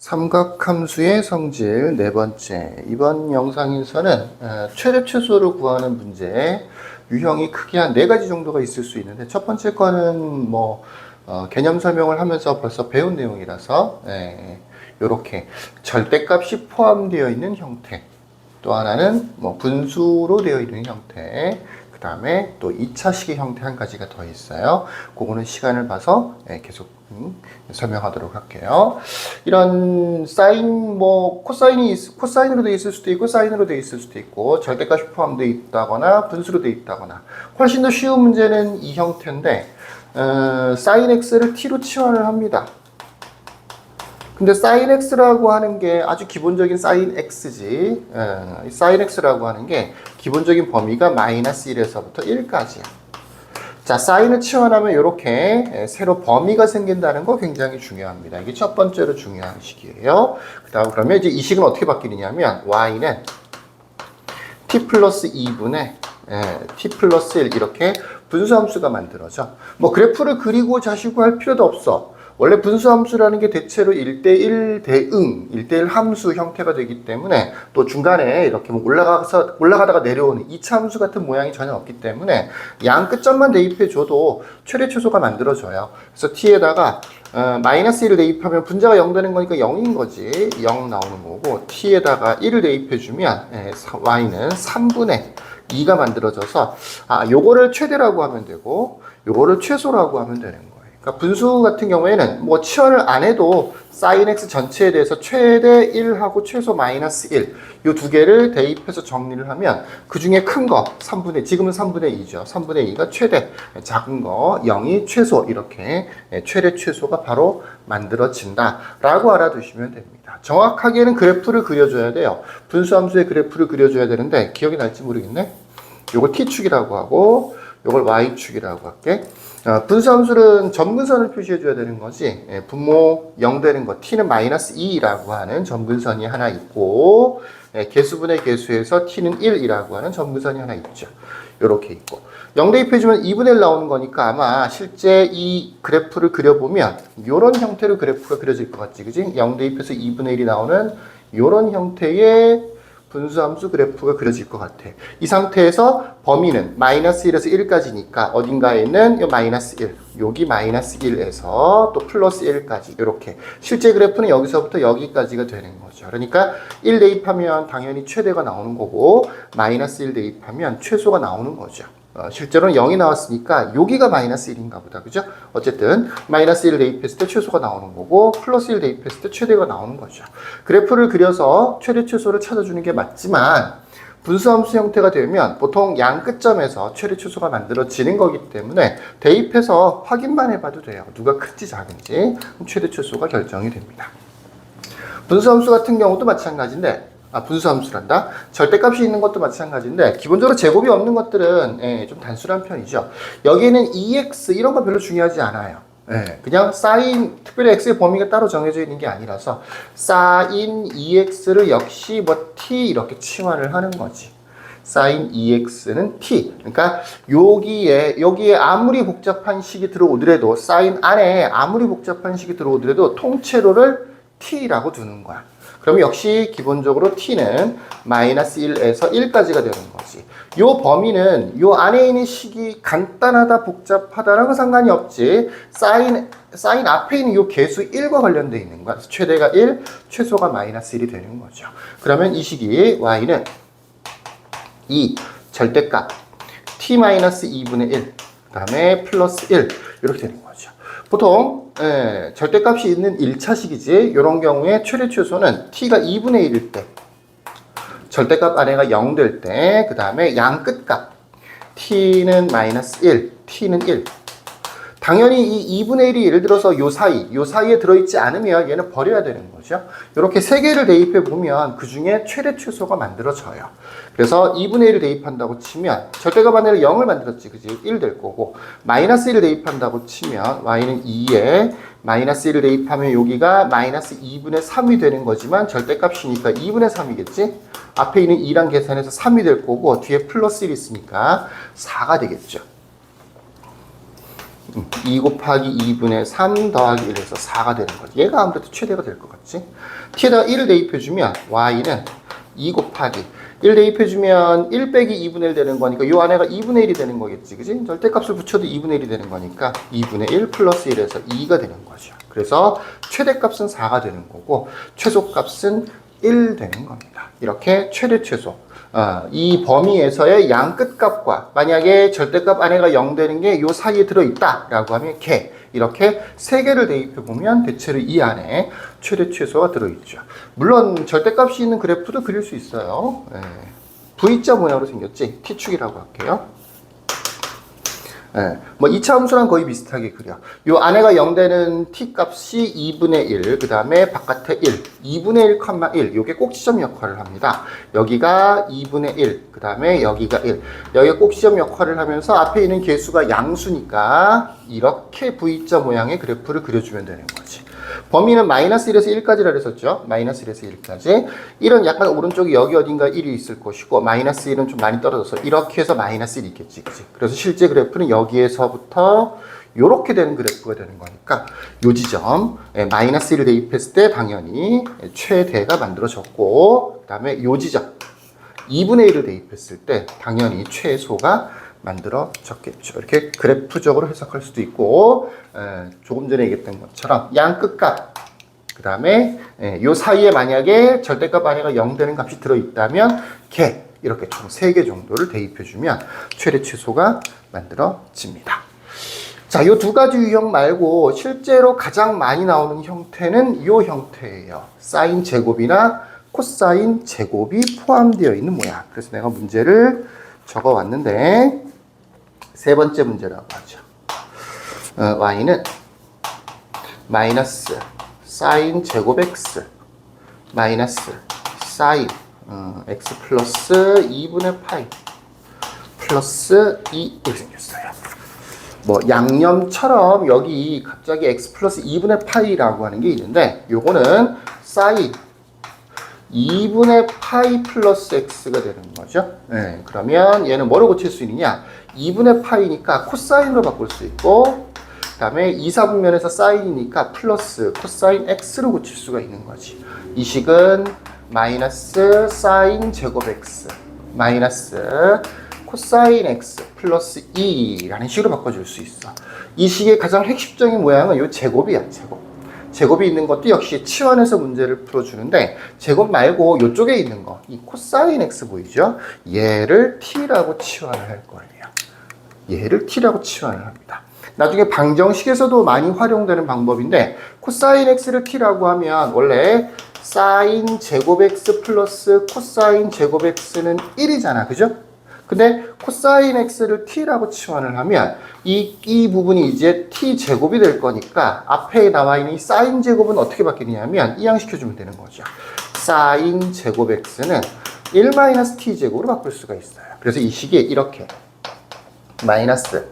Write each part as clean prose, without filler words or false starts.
삼각함수의 성질 네 번째. 이번 영상에서는 최대 최소를 구하는 문제 유형이 크게 한 네 가지 정도가 있을 수 있는데, 첫 번째 거는 개념 설명을 하면서 벌써 배운 내용이라서 이렇게 절대값이 포함되어 있는 형태, 또 하나는 분수로 되어 있는 형태, 그 다음에 또 2차식의 형태 한 가지가 더 있어요. 그거는 시간을 봐서 계속 설명하도록 할게요. 이런 사인, 코사인으로 되어 있을 수도 있고 사인으로 되어 있을 수도 있고, 절대값이 포함되어 있다거나 분수로 되어 있다거나. 훨씬 더 쉬운 문제는 이 형태인데, 사인 x를 t로 치환을 합니다. 근데 sin x라고 하는 게 아주 기본적인 sin x지. sin x라고 하는 게 기본적인 범위가 마이너스 1에서부터 1까지야. 자, 사인을 치환하면 이렇게 새로 범위가 생긴다는 거 굉장히 중요합니다. 이게 첫 번째로 중요한 식이에요. 그러면 이제 이 식은 어떻게 바뀌느냐면, y는 t 플러스 2분의 t 플러스 1 이렇게 분수함수가 만들어져. 그래프를 그리고 자시고 할 필요도 없어. 원래 분수함수라는 게 대체로 1대1 대응, 1대1 함수 형태가 되기 때문에, 또 중간에 이렇게 올라가다가 내려오는 2차 함수 같은 모양이 전혀 없기 때문에 양 끝점만 대입해줘도 최대 최소가 만들어져요. 그래서 t에다가 마이너스 1을 대입하면 분자가 0 되는 거니까 0인 거지. 0 나오는 거고, t에다가 1을 대입해주면 y는 3분의 2가 만들어져서, 요거를 최대라고 하면 되고 요거를 최소라고 하면 되는 거예요. 그러니까 분수 같은 경우에는 치환을 안 해도 sin x 전체에 대해서 최대 1하고 최소 마이너스 1, 요 두 개를 대입해서 정리를 하면 그 중에 큰 거 지금은 3분의 2죠. 3분의 2가 최대, 작은 거 0이 최소, 이렇게 최대 최소가 바로 만들어진다 라고 알아두시면 됩니다. 정확하게는 그래프를 그려줘야 돼요. 분수함수의 그래프를 그려줘야 되는데 기억이 날지 모르겠네. 요걸 t축이라고 하고 요걸 y축이라고 할게. 분수함수는 점근선을 표시해 줘야 되는 거지. 분모 0 되는 거 t는 마이너스 2라고 하는 점근선이 하나 있고, 개수분의 개수에서 t는 1이라고 하는 점근선이 하나 있죠. 요렇게 있고, 0 대입해주면 2분의 1 나오는 거니까 아마 실제 이 그래프를 그려보면 요런 형태로 그래프가 그려질 것 같지, 그지? 0 대입해서 2분의 1이 나오는 요런 형태의 분수함수 그래프가 그려질 것 같아. 이 상태에서 범위는 마이너스 1에서 1까지니까 어딘가에 있는 요 마이너스 1, 여기 마이너스 1에서 또 플러스 1까지, 이렇게 실제 그래프는 여기서부터 여기까지가 되는 거죠. 그러니까 1 대입하면 당연히 최대가 나오는 거고, 마이너스 1 대입하면 최소가 나오는 거죠. 실제로는 0이 나왔으니까 여기가 마이너스 1인가 보다, 그죠? 어쨌든 마이너스 1 대입했을 때 최소가 나오는 거고, 플러스 1 대입했을 때 최대가 나오는 거죠. 그래프를 그려서 최대 최소를 찾아주는 게 맞지만, 분수함수 형태가 되면 보통 양 끝점에서 최대 최소가 만들어지는 거기 때문에 대입해서 확인만 해봐도 돼요. 누가 큰지 작은지. 최대 최소가 결정이 됩니다. 분수함수 같은 경우도 마찬가지인데, 분수함수란다. 절대값이 있는 것도 마찬가지인데, 기본적으로 제곱이 없는 것들은 좀 단순한 편이죠. 여기에는 EX 이런 거 별로 중요하지 않아요. 그냥 사인, 특별히 x의 범위가 따로 정해져 있는 게 아니라서 사인 EX를 역시 t 이렇게 치환을 하는 거지. 사인 EX는 t. 그러니까 여기에 아무리 복잡한 식이 들어오더라도, 사인 안에 아무리 복잡한 식이 들어오더라도 통째로를 t라고 두는 거야. 그럼 역시 기본적으로 t는 마이너스 1에서 1까지가 되는 거지. 요 범위는 요 안에 있는 식이 간단하다 복잡하다라는 상관이 없지. 사인 앞에 있는 요 개수 1과 관련되어 있는 거야. 그래서 최대가 1, 최소가 마이너스 1이 되는 거죠. 그러면 이 식이 y는 2 절대값 t-2분의 1, 그 다음에 플러스 1 이렇게 되는 거죠. 보통 절대값이 있는 1차식이지, 이런 경우에 최대 최소는 t가 2분의 1일 때, 절대값 아래가 0 될 때, 그 다음에 양 끝값 t는 마이너스 1, t는 1. 당연히 이 2분의 1이 예를 들어서 요 사이에 들어있지 않으면 얘는 버려야 되는 거죠. 이렇게 세 개를 대입해 보면 그 중에 최대 최소가 만들어져요. 그래서 2분의 1을 대입한다고 치면 절대값 안에는 0을 만들었지, 그지? 1 될 거고, 마이너스 1을 대입한다고 치면 y는 2에 마이너스 1을 대입하면 여기가 마이너스 2분의 3이 되는 거지만 절대값이니까 2분의 3이겠지? 앞에 있는 2랑 계산해서 3이 될 거고, 뒤에 플러스 1이 있으니까 4가 되겠죠. 2 곱하기 2분의 3 더하기 1에서 4가 되는 거지. 얘가 아무래도 최대가 될 것 같지. t에다가 1을 대입해주면 y는 2 곱하기 1 대입해주면 1 빼기 2분의 1 되는 거니까 요 안에가 2분의 1이 되는 거겠지. 그지? 절대값을 붙여도 2분의 1이 되는 거니까 2분의 1 플러스 1에서 2가 되는 거죠. 그래서 최대값은 4가 되는 거고 최소값은 1 되는 겁니다. 이렇게 최대 최소. 이 범위에서의 양 끝값과 만약에 절대값 안에가 0 되는 게 요 사이에 들어있다 라고 하면 개, 이렇게 세 개를 대입해 보면 대체로 이 안에 최대 최소가 들어있죠. 물론 절대값이 있는 그래프도 그릴 수 있어요. V자 모양으로 생겼지. T축이라고 할게요. 뭐 2차 함수랑 거의 비슷하게 그려. 요 안에가 0 되는 t 값이 2분의 1, 그 다음에 바깥에 1, 2분의 1, 1, 요게 꼭지점 역할을 합니다. 여기가 2분의 1, 그 다음에 여기가 1. 여기가 꼭지점 역할을 하면서 앞에 있는 개수가 양수니까 이렇게 V자 모양의 그래프를 그려주면 되는 거지. 범위는 마이너스 1에서 1까지라 그랬었죠. 마이너스 1에서 1까지. 1은 약간 오른쪽에 여기 어딘가 1이 있을 것이고 마이너스 1은 좀 많이 떨어져서 이렇게 해서 마이너스 1이 있겠지. 그치? 그래서 실제 그래프는 여기에서부터 이렇게 되는 그래프가 되는 거니까 요 지점 마이너스 1을 대입했을 때 당연히 최대가 만들어졌고 그 다음에 요 지점 2분의 1을 대입했을 때 당연히 최소가 만들어졌겠죠. 이렇게 그래프적으로 해석할 수도 있고 조금 전에 얘기했던 것처럼 양 끝값 그 다음에 요 사이에 만약에 절대값 안에가 0 되는 값이 들어있다면 개 이렇게 총 3개 정도를 대입해주면 최대 최소가 만들어집니다. 자, 요 두 가지 유형 말고 실제로 가장 많이 나오는 형태는 요 형태예요. 사인 제곱이나 코사인 제곱이 포함되어 있는 모양. 그래서 내가 문제를 적어 왔는데 세 번째 문제라고 하죠. y는 마이너스 사인 제곱 x 마이너스 사인 x 플러스 2분의 파이 플러스 2 이렇게 생겼어요. 뭐 양념처럼 여기 갑자기 x 플러스 2분의 파이라고 하는 게 있는데 요거는 사인 2분의 파이 플러스 x가 되는 거죠. 그러면 얘는 뭐로 고칠 수 있느냐? 2분의 파이니까 코사인으로 바꿀 수 있고 그 다음에 2, 4분면에서 사인이니까 플러스 코사인 x로 고칠 수가 있는 거지. 이 식은 마이너스 사인 제곱 x 마이너스 코사인 x 플러스 2라는 식으로 바꿔줄 수 있어. 이 식의 가장 핵심적인 모양은 이 제곱이야. 제곱이 있는 것도 역시 치환해서 문제를 풀어주는데 제곱 말고 이쪽에 있는 거, 이 코사인 x 보이죠? 얘를 t라고 치환을 할 거예요. 얘를 t라고 치환을 합니다. 나중에 방정식에서도 많이 활용되는 방법인데 코사인 x를 t라고 하면 원래 사인 제곱 x 플러스 코사인 제곱 x는 1이잖아. 그죠? 근데 코사인 x를 t라고 치환을 하면 이 부분이 이제 t 제곱이 될 거니까 앞에 나와 있는 이 사인 제곱은 어떻게 바뀌느냐면 이항시켜주면 되는 거죠. 사인 제곱 x는 1-t 제곱으로 바꿀 수가 있어요. 그래서 이 식이 이렇게 마이너스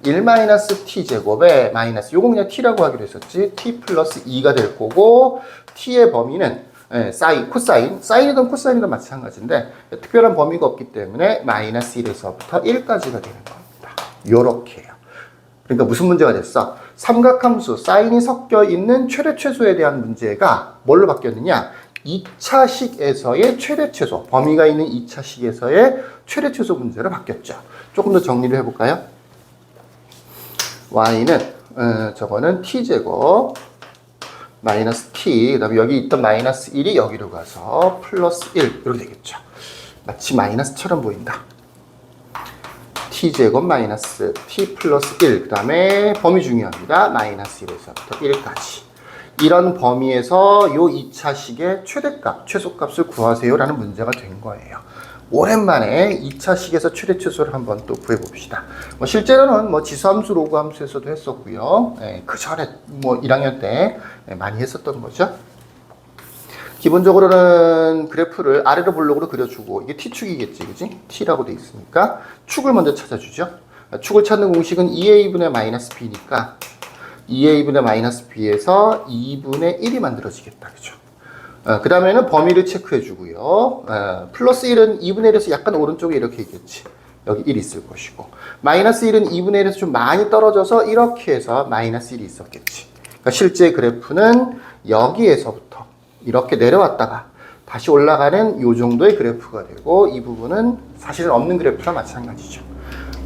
1-t 제곱에 마이너스 요거 그냥 t라고 하기로 했었지. t 플러스 2가 될 거고 t의 범위는 사인, 코사인, 사인이든 코사인이든 마찬가지인데 특별한 범위가 없기 때문에 마이너스 1에서부터 1까지가 되는 겁니다. 요렇게요. 그러니까 무슨 문제가 됐어? 삼각함수 사인이 섞여 있는 최대 최소에 대한 문제가 뭘로 바뀌었느냐? 2차식에서의 최대 최소, 범위가 있는 2차식에서의 최대 최소 문제로 바뀌었죠. 조금 더 정리를 해볼까요? y는 저거는 t제곱 마이너스 t, 그 다음에 여기 있던 마이너스 1이 여기로 가서 플러스 1 이렇게 되겠죠. 마치 마이너스처럼 보인다. t제곱 마이너스 t 플러스 1, 그 다음에 범위 중요합니다. 마이너스 1에서부터 1까지. 이런 범위에서 요 2차식의 최대값, 최소값을 구하세요 라는 문제가 된 거예요. 오랜만에 2차식에서 최대 최소를 한번 또 구해봅시다. 뭐 실제로는 뭐 지수함수, 로그함수에서도 했었고요. 그 전에 뭐 1학년 때 많이 했었던 거죠. 기본적으로는 그래프를 아래로 블록으로 그려주고 이게 t축이겠지, 그지? t라고 돼 있으니까 축을 먼저 찾아주죠. 축을 찾는 공식은 2a분의 마이너스 b니까 2a분의 마이너스 b에서 2분의 1이 만들어지겠다, 그죠? 그 다음에는 범위를 체크해 주고요. 플러스 1은 2분의 1에서 약간 오른쪽에 이렇게 있겠지. 여기 1 있을 것이고, 마이너스 1은 2분의 1에서 좀 많이 떨어져서 이렇게 해서 마이너스 1이 있었겠지. 그러니까 실제 그래프는 여기에서부터 이렇게 내려왔다가 다시 올라가는 이 정도의 그래프가 되고, 이 부분은 사실은 없는 그래프랑 마찬가지죠.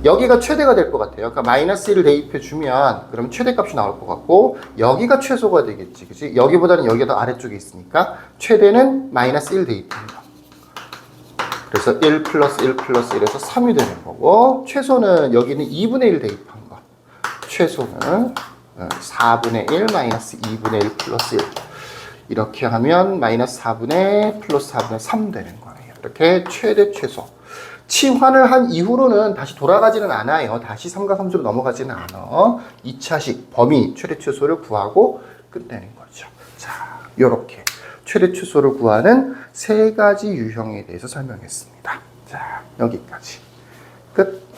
여기가 최대가 될 것 같아요. 그러니까 마이너스 1을 대입해 주면 그러면 최대값이 나올 것 같고, 여기가 최소가 되겠지, 그지? 여기보다는 여기가 더 아래쪽에 있으니까 최대는 마이너스 1 대입합니다. 그래서 1 플러스 1 플러스 1에서 3이 되는 거고, 최소는 여기는 2분의 1 대입한 거. 최소는 4분의 1 마이너스 2분의 1 플러스 1. 이렇게 하면 마이너스 4분의 플러스 4분의 3 되는 거예요. 이렇게 최대 최소. 치환을 한 이후로는 다시 돌아가지는 않아요. 다시 삼각함수로 넘어가지는 않아. 2차식 범위 최대 최소를 구하고 끝내는 거죠. 자, 요렇게 최대 최소를 구하는 세 가지 유형에 대해서 설명했습니다. 자, 여기까지. 끝.